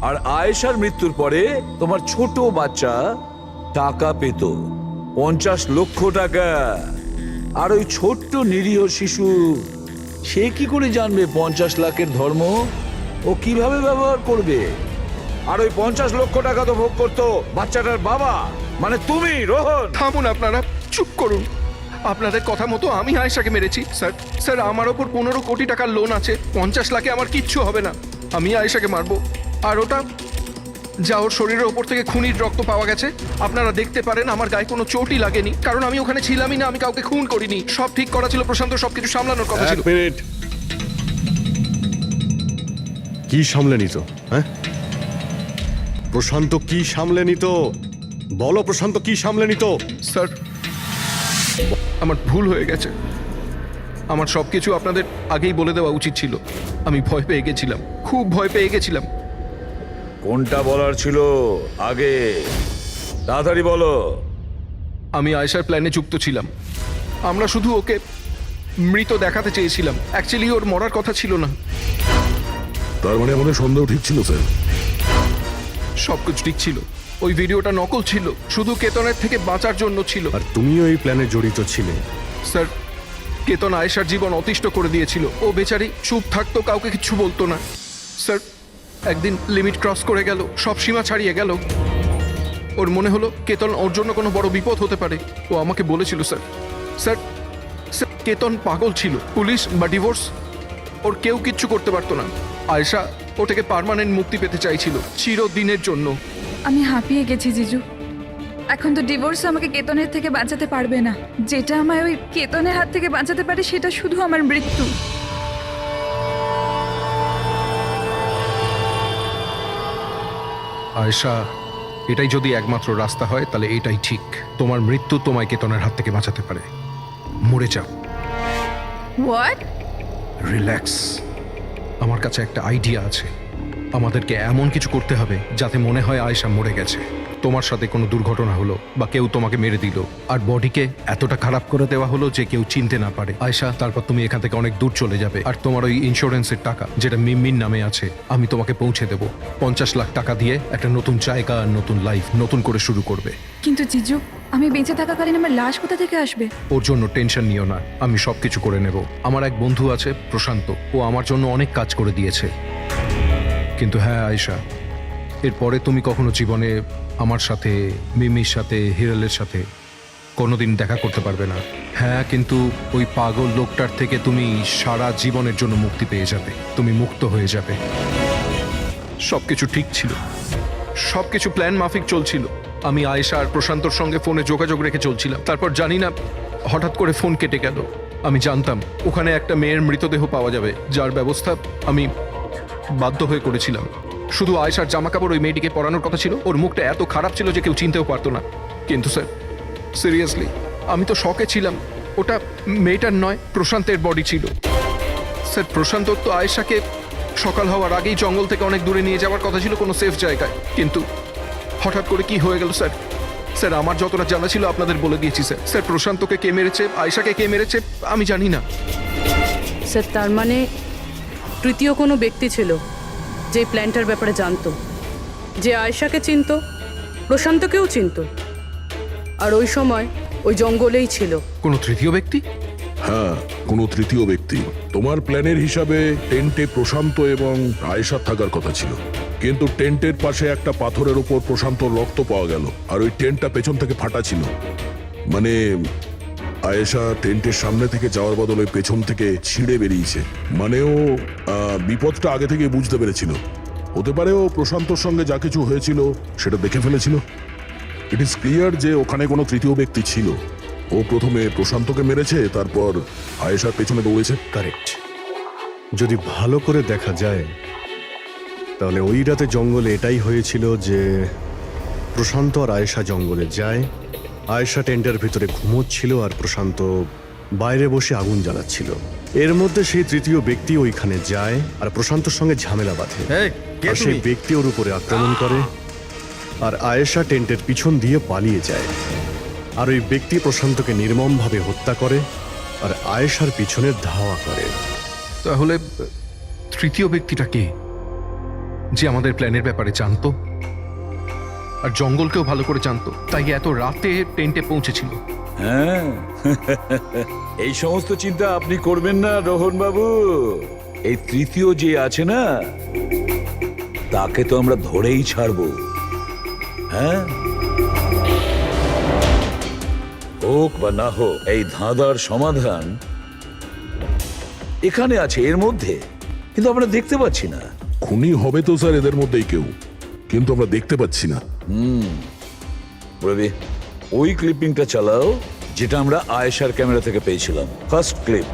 Speaker 6: আর আয়েশার মৃত্যুর পরে তোমার ছোট বাচ্চা টাকা পেত 50 লক্ষ টাকা। আর ওই ছোট্ট নিরীহ শিশু, সে কি করে জানবে 50 লাখের ধর্ম? ও কিভাবে ব্যবহার করবে? আর ওই 50 লক্ষ টাকা তো ভোগ করতো বাচ্চাটার বাবা, মানে তুমি, রোহন।
Speaker 2: থামুন আপনারা, চুপ করুন। আপনাদের কথা মতো আমি আয়েশাকে মেরেছি। স্যার, আমার ওপর 15 কোটি টাকার লোন আছে। 50 লাখে আমার কিচ্ছু হবে না। আমি আয়েশাকে মারবো। আর ওটা যা ওর শরীরের ওপর থেকে খুনির রক্ত পাওয়া গেছে, আপনারা দেখতে পারেন আমার গায়ে কোনো চোটই লাগেনি, কারণ আমি ওখানে ছিলামই না। আমি কাউকে খুন করিনি। সব ঠিক করা ছিল, প্রশান্ত সবকিছু সামলানোর কথা ছিল।
Speaker 7: কি সামলে নিত? হ্যাঁ, প্রশান্ত কি সামলে নিত? বলো, প্রশান্ত কি সামলে নিত?
Speaker 2: স্যার, আমার ভুল হয়ে গেছে। আমার সবকিছু আপনাদের আগেই বলে দেওয়া উচিত ছিল। আমি ভয় পেয়ে গেছিলাম, খুব ভয় পেয়ে গেছিলাম।
Speaker 6: কোনটা বলার ছিল আগে? তাড়াতাড়ি বলো।
Speaker 2: আমি আয়েশার প্ল্যানে যুক্ত ছিলাম। আমরা শুধু ওকে মৃত দেখাতে চেয়েছিলাম। অ্যাকচুয়ালি ওর মরার কথা ছিল না।
Speaker 5: তার মানে আমাদের সন্দেহ ঠিক ছিল স্যার?
Speaker 2: সবকিছু ঠিক ছিল। ওই ভিডিওটা নকল ছিল, শুধু কেতনের থেকে বাঁচার জন্য ছিল।
Speaker 7: আর তুমিও এই প্ল্যানে জড়িত ছিলে?
Speaker 2: স্যার, কেতন আয়েশার জীবন অতিষ্ঠ করে দিয়েছিল। ও বেচারি চুপ থাকতো, কাউকে কিছু বলতো না। স্যার, একদিন লিমিট ক্রস করে গেল, সব সীমা ছাড়িয়ে গেল। ওর মনে হলো কেতন ওর জন্য কোনো বড় বিপদ হতে পারে। ও আমাকে বলেছিল স্যার, কেতন পাগল ছিল। পুলিশ বা ডিভোর্স ওর কেউ কিচ্ছু করতে পারতো না। আয়েশা ও থেকে পার্মানেন্ট মুক্তি পেতে চাইছিল, চিরদিনের জন্য।
Speaker 12: আমি হাঁপিয়ে গেছি জিজু। এখন তো ডিভোর্স আমাকে কেতনের থেকে বাঁচাতে পারবে না। যেটা আমায় ওই কেতনের হাত থেকে বাঁচাতে পারে সেটা শুধু আমার মৃত্যু।
Speaker 2: আয়েশা, এটাই যদি একমাত্র রাস্তা হয় তাহলে এটাই ঠিক। তোমার মৃত্যু তোমায় কেতনের হাত থেকে বাঁচাতে পারে। মরে যাও।
Speaker 12: হোয়াট?
Speaker 2: রিল্যাক্স। আমার কাছে একটা আইডিয়া আছে। আমাদেরকে এমন কিছু করতে হবে যাতে মনে হয় আয়েশা মরে গেছে। তোমার সাথে কোনো দুর্ঘটনা হলো বা কেউ তোমাকে মেরে দিল আর বডিকে এতটা খারাপ করে দেওয়া হলো যে কেউ চিনতে না পারে আয়শা, তারপর তুমি এখান থেকে অনেক দূর চলে যাবে আর তোমার ওই ইন্স্যুরেন্সের টাকা যেটা মিমির নামে আছে আমি তোমাকে পৌঁছে দেব। 50 লাখ টাকা দিয়ে একটা নতুন জায়গা, নতুন লাইফ, নতুন করে শুরু করবে।
Speaker 12: কিন্তু জিজু, আমি বেঁচে থাকাকালীন আমার লাশ কোথা থেকে আসবে?
Speaker 2: ওর জন্য টেনশন নিও না, আমি সবকিছু করে নেব। আমার এক বন্ধু আছে প্রশান্ত, ও আমার জন্য অনেক কাজ করে দিয়েছে। কিন্তু হ্যাঁ আয়শা, এরপরে তুমি কখনো জীবনে আমার সাথে, মিমির সাথে, হিরালের সাথে কোনোদিন দেখা করতে পারবে না। হ্যাঁ, কিন্তু ওই পাগল লোকটার থেকে তুমি সারা জীবনের জন্য মুক্তি পেয়ে যাবে, তুমি মুক্ত হয়ে যাবে। সবকিছু ঠিক ছিল, সবকিছু প্ল্যান মাফিক চলছিল। আমি আয়েশা আর প্রশান্তর সঙ্গে ফোনে যোগাযোগ রেখে চলছিলাম, তারপর জানি না হঠাৎ করে ফোন কেটে গেল। আমি জানতাম ওখানে একটা মেয়ের মৃতদেহ পাওয়া যাবে, যার ব্যবস্থা আমি বাধ্য হয়ে করেছিলাম। শুধু আয়েশার জামা কাপড় ওই মেয়েটিকে পরানোর কথা ছিল, ওর মুখটা এত খারাপ ছিল যে কেউ চিনতেও পারতো না। কিন্তু স্যার, সিরিয়াসলি আমি তো শকে ছিলাম। ওটা মেয়েটার নয়, প্রশান্তের বডি ছিল। স্যার, প্রশান্ত তো আয়েশাকে সকাল হওয়ার আগেই জঙ্গল থেকে অনেক দূরে নিয়ে যাওয়ার কথা ছিল, কোনো সেফ জায়গায়। কিন্তু হঠাৎ করে কি হয়ে গেল স্যার? স্যার, আমার যতটা জানা ছিল আপনাদের বলে দিয়েছি স্যার। স্যার, প্রশান্তকে কে মেরেছে, আয়েশাকে কে মেরেছে আমি জানি না।
Speaker 9: স্যার, তার মানে তৃতীয় কোনো ব্যক্তি ছিল যে প্ল্যানটার ব্যাপারে জানতো, যে আয়েশাকে চিনতো, প্রশান্তকেও চিনতো, আর ওই সময় ওই জঙ্গলেই ছিল।
Speaker 2: কোনো তৃতীয় ব্যক্তি?
Speaker 5: হ্যাঁ, কোনো তৃতীয় ব্যক্তি। তোমার প্ল্যানের হিসাবে টেন্টে প্রশান্ত এবং আয়েশা থাকার কথা ছিল, কিন্তু টেন্টের পাশে একটা পাথরের উপর প্রশান্তর রক্ত পাওয়া গেল, আর ওই টেন্টটা পেছন থেকে ফাটা ছিল। মানে আয়েশা টেন্টের সামনে থেকে যাওয়ার বদলে পেছন থেকে ছিঁড়ে বেরিয়েছে। মানে ও বিপদটা আগে থেকে বুঝতে পেরেছিল। হতে পারে ও প্রশান্তর সঙ্গে যা কিছু হয়েছিল সেটা দেখে ফেলেছিল। ইট ইজ ক্লিয়ার যে ওখানে কোনো তৃতীয় ব্যক্তি ছিল। ও প্রথমে প্রশান্তকে মেরেছে, তারপর আয়েশার পেছনে দৌড়েছে।
Speaker 7: কারেক্ট। যদি ভালো করে দেখা যায় তাহলে ওই রাতে জঙ্গলে এটাই হয়েছিল যে প্রশান্ত আর আয়েশা জঙ্গলে যায়, আয়েশা টেন্টের ভিতরে ঘুমোচ্ছিল আর প্রশান্ত বাইরে বসে আগুন জ্বালাচ্ছিল। এর মধ্যে সেই তৃতীয় ব্যক্তি ওইখানে যায় আর প্রশান্তর সঙ্গে ঝামেলা বাঁধে, আর সেই ব্যক্তি ওর উপরে আক্রমণ করে আর আয়েশা টেন্টের পিছন দিয়ে পালিয়ে যায়। আর ওই ব্যক্তি প্রশান্তকে নির্মমভাবে হত্যা করে আর আয়েশার পিছনে ধাওয়া করে।
Speaker 2: তাহলে তৃতীয় ব্যক্তিটা কে, যে আমাদের প্ল্যানের ব্যাপারে জানতো আর জঙ্গলকেও ভালো করে জানতো, তাই এত রাতে টেন্টে পৌঁছেছিল?
Speaker 6: হ্যাঁ, এই সমস্ত চিন্তা আপনি করবেন না রোহন বাবু। এই তৃতীয় যে আছে না, তাকে তো আমরা ধরেই ছাড়বো। হ্যাঁ, হোক বা না হোক, এই ধাঁধার সমাধান এখানে আছে, এর মধ্যে, কিন্তু আমরা দেখতে পাচ্ছি না।
Speaker 5: খুনি হবে তো স্যার এদের মধ্যেই কেউ, কিন্তু আমরা দেখতে পাচ্ছি না।
Speaker 6: রবি, ওই ক্লিপিংটা চালাও যেটা আমরা আয়েশার ক্যামেরা থেকে পেয়েছিলাম, ফার্স্ট ক্লিপ।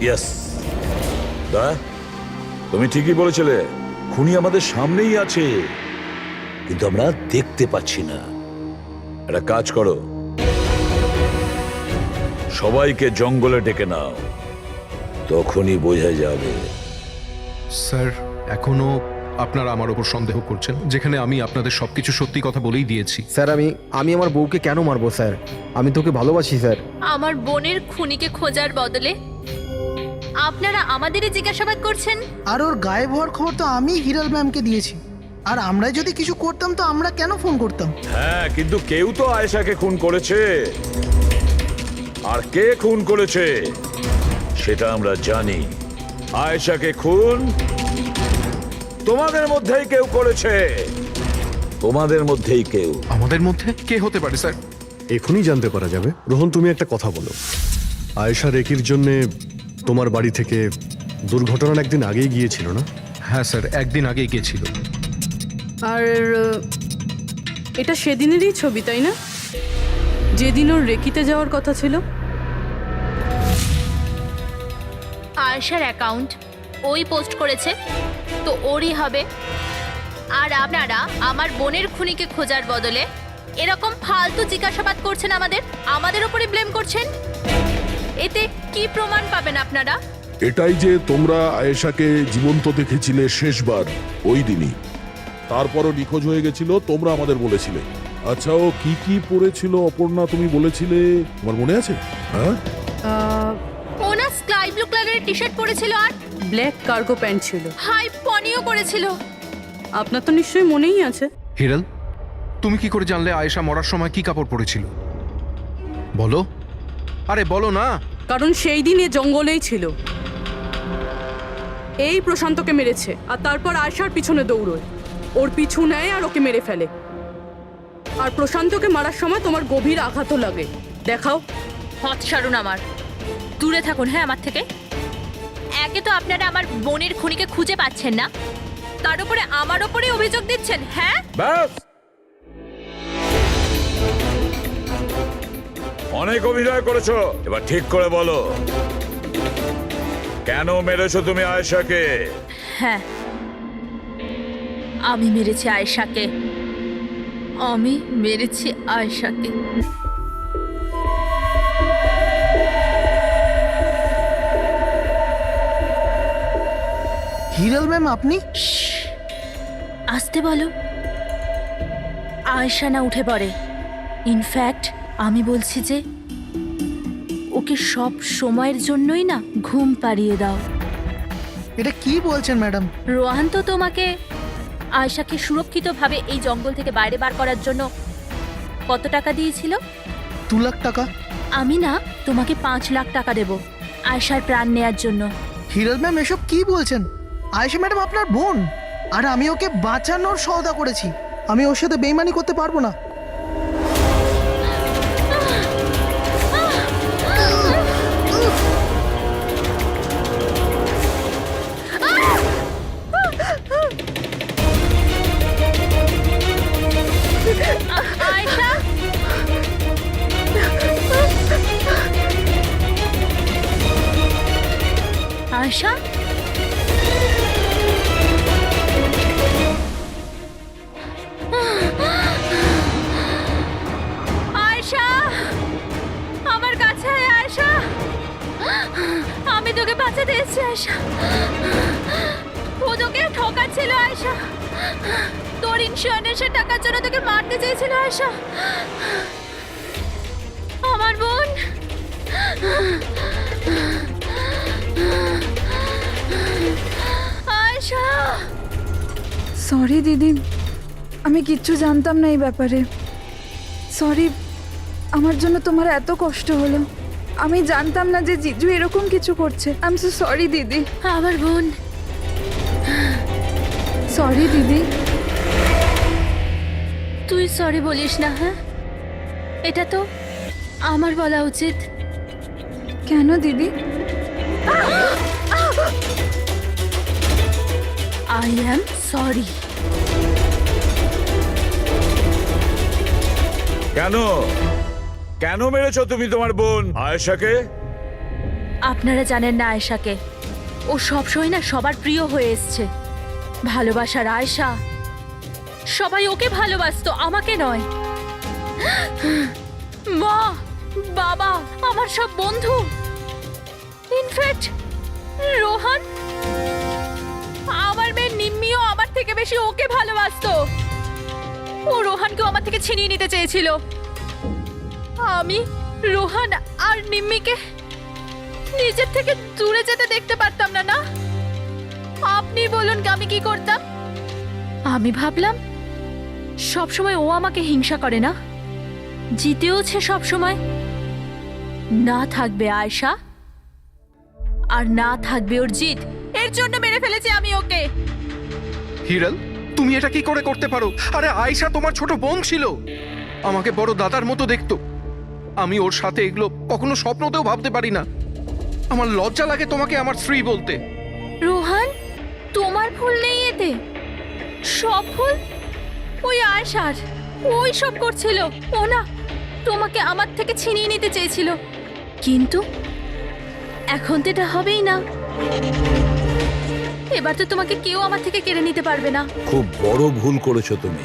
Speaker 6: ইয়েস, তুমি ঠিকই বলেছিলে, খুনি আমাদের সামনেই আছে, কিন্তু আমরা দেখতে পাচ্ছি না। একটা কাজ করো, সবাইকে জঙ্গলে ডেকে নাও, তখনই বোঝা যাবে।
Speaker 2: স্যার, এখনো আপনারা আমার ওপর সন্দেহ করছেন, যেখানে আমি আপনাদের সবকিছু সত্যি কথা বলেই দিয়েছি।
Speaker 8: স্যার, আমি আমার বউকে কেন মারবো স্যার? আমি তোকে ভালোবাসি স্যার।
Speaker 3: আমার বোনের খুনিকে খোঁজার বদলে আপনারা আমাদেরই জিজ্ঞাসাবাদ করছেন।
Speaker 4: আর ওর গায়েব হওয়ার খবর তো আমি হিরাল ম্যামকে দিয়েছি, আর আমরা যদি কিছু করতাম তো আমরা কেন ফোন করতাম?
Speaker 6: হ্যাঁ, কিন্তু কেউ তো আয়েশাকে খুন করেছে, আর কে খুন করেছে সেটা আমরা জানি। আয়েশাকে খুন তোমাদের মধ্যেই কেউ করেছে, তোমাদের মধ্যেই কেউ।
Speaker 2: আমাদের মধ্যে কে হতে পারে স্যার?
Speaker 7: এখনই জানতে পারা যাবে। রোহন, তুমি একটা কথা বলো, আয়েশা রেকির জন্যে তোমার বাড়ি থেকে দুর্ঘটনার একদিন আগেই গিয়েছিল না?
Speaker 2: হ্যাঁ স্যার, একদিন আগেই গিয়েছিল।
Speaker 9: আর এটা সেদিনেরই ছবি, তাই না? যেদিন ওর রেকিতে যাওয়ার কথা ছিল।
Speaker 3: আয়শার অ্যাকাউন্ট ওই পোস্ট করেছে, তো ওরই হবে। আর আপনারা আমার বোনের খুনিকে খোঁজার বদলে এরকম ফালতু জিজ্ঞাসাবাদ করছেন, আমাদের উপরে ব্লেম করছেন। এতে কি প্রমাণ পাবেন আপনারা?
Speaker 5: এটাই যে তোমরা আয়েশাকে জীবন্ত দেখেছিলে শেষবার ওই দিনই, তারপরও নিখোঁজ হয়ে গেছিল, তোমরা আমাদের বলেছিলে। আচ্ছা, ও কি কি পরেছিল অপর্ণা, তুমি বলেছিলে, তোমার মনে আছে? হ্যাঁ,
Speaker 3: ও না স্কাই ব্লু কালারের টি শার্ট পরেছিল আর
Speaker 9: ব্ল্যাক কার্গো প্যান্ট ছিল।
Speaker 3: হাই পনিও করেছিল।
Speaker 9: আপনার তো নিশ্চয়ই মনেই আছে।
Speaker 2: হিরাল, তুমি কি করে জানলে আয়েশা মরার সময় কি কাপড় পরেছিল? বলো, আরে বলো না।
Speaker 9: কারণ সেই দিন এ জঙ্গলেই ছিল। এই প্রশান্তকে মেরেছে আর তারপর আয়শার পিছনে দৌড়োয়, ওর পিছু নেয় আর ওকে মেরে ফেলে। আর প্রশান্তকে মারার সময় তোমার গভীর আঘাতও লাগে। দেখাও।
Speaker 3: হট সারুন, আমার দূরে থাকুন। হ্যাঁ, আমার থেকে। একে তো আপনারা আমার বোনের খুনিকে খুঁজে পাচ্ছেন না, তার উপরে আমার ওপরে অভিযোগ দিচ্ছেন। হ্যাঁ,
Speaker 6: ব্যাস, অনেক অভিনয় করেছো, এবার ঠিক করে বলো কেন মেরেছো তুমি আয়েশাকে?
Speaker 3: হ্যাঁ, আমি মেরেছি আয়েশাকে।
Speaker 4: হিরাল ম্যাম, আপনি?
Speaker 3: আসতে বলো। আয়েশা না উঠে পড়ে। ইনফ্যাক্ট আমি বলছি যে ওকে সব সময়ের জন্যই না ঘুম পাড়িয়ে দাও।
Speaker 4: এটা কি বলছেন ম্যাডাম?
Speaker 3: রোহান তো তোমাকে আয়েশাকে সুরক্ষিতভাবে এই জঙ্গল থেকে বাইরে বার করার জন্য কত টাকা দিয়েছিল?
Speaker 4: 2 লাখ টাকা।
Speaker 3: আমি না তোমাকে 5 লাখ টাকা দেব আয়েশার প্রাণ নেয়ার জন্য।
Speaker 4: হিরাল ম্যাম, এসব কি বলছেন? আয়েশা ম্যাডাম আপনার বোন, আর আমি ওকে বাঁচানোর সওদা করেছি। আমি ওর সাথে বেইমানি করতে পারবো না।
Speaker 3: আয়েশা, আয়েশা, আয়েশা, আমার কাছে আয় আয়েশা। আমি তোকে বাঁচাতে এসেছি আয়েশা। ও তোকে ঠকাচ্ছিল আয়েশা। তোর ইন্স্যুরেন্সের টাকার জন্য তোকে মারতে চেয়েছিল আয়েশা। আমার বোন। আয়েশা।
Speaker 12: সরি দিদি, আমি কিচ্ছু জানতাম না এই ব্যাপারে। সরি, আমার জন্য তোমার এত কষ্ট হলো। আমি জানতাম না যে জিজু এরকম কিছু করছে। আই এম সো সরি দিদি।
Speaker 3: আমার বোন।
Speaker 12: সরি দিদি।
Speaker 3: তুই সরি বলিস না? হ্যাঁ, এটা তো আমার বলা উচিত।
Speaker 12: কেন দিদি?
Speaker 3: I am sorry.
Speaker 6: কেন কেন মেরেছো তুমি তোমার বোন আয়েশাকে?
Speaker 3: আপনারা জানেন না আয়েশাকে, ও সবসময় না সবার প্রিয় হয়ে এসছে। ভালোবাসার আয়েশা, সবাই ওকে ভালোবাসতো, আমাকে নয়। মা, বাবা, আমার সব বন্ধু, ইনফ্যাক্ট রোহান, আমার মেয়ে নিম্মিও আমার থেকে বেশি ওকে ভালোবাসতো। ও রোহানকেও আমার থেকে ছিনিয়ে নিতে চেয়েছিল। আমি রোহান আর নিম্মিকে নিজের থেকে দূরে যেতে দেখতে পারতাম না। না, আপনি বলুন আমি কি করতাম? আমি ভাবলাম সবসময় ও আমাকে হিংসা করে না, জিতেওছে সবসময়। না থাকবে আয়েশা, আর না থাকবে ওর জিত। এর জন্য মেরে ফেলেছি আমি ওকে।
Speaker 2: হিরাল, তুমি এটা কি করে করতে পারো? আরে আয়েশা তোমার ছোট বোন ছিল, আমাকে বড় দাদার মতো দেখতো। আমি ওর সাথে এগুলো কখনো স্বপ্নতেও ভাবতে পারি না। আমার লজ্জা লাগে তোমাকে আমার স্ত্রী বলতে।
Speaker 3: রোহান, তোমার ভুল নেই এতে। সব ভুল ওই আয়েশার। ওই সব করছিল। ও না তোমাকে আমার থেকে ছিনিয়ে নিতে চেয়েছিল, কিন্তু এখন তো এটা হবেই না। এবার তো তোমাকে কেউ আমার থেকে কেড়ে নিতে পারবে না।
Speaker 6: খুব বড় ভুল করেছো তুমি।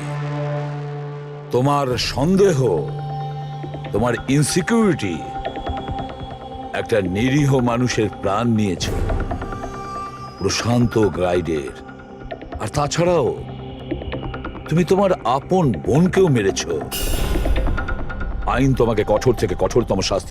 Speaker 6: তোমার সন্দেহ, তোমার ইনসিকিউরিটি একটা নিরীহ মানুষের প্রাণ নিয়েছে, প্রশান্ত গাইডের। আর তাছাড়াও তুমি তোমার আপন বোনকেও মেরেছ। আইন তোমাকে কঠোর থেকে কঠোরতম শাস্তি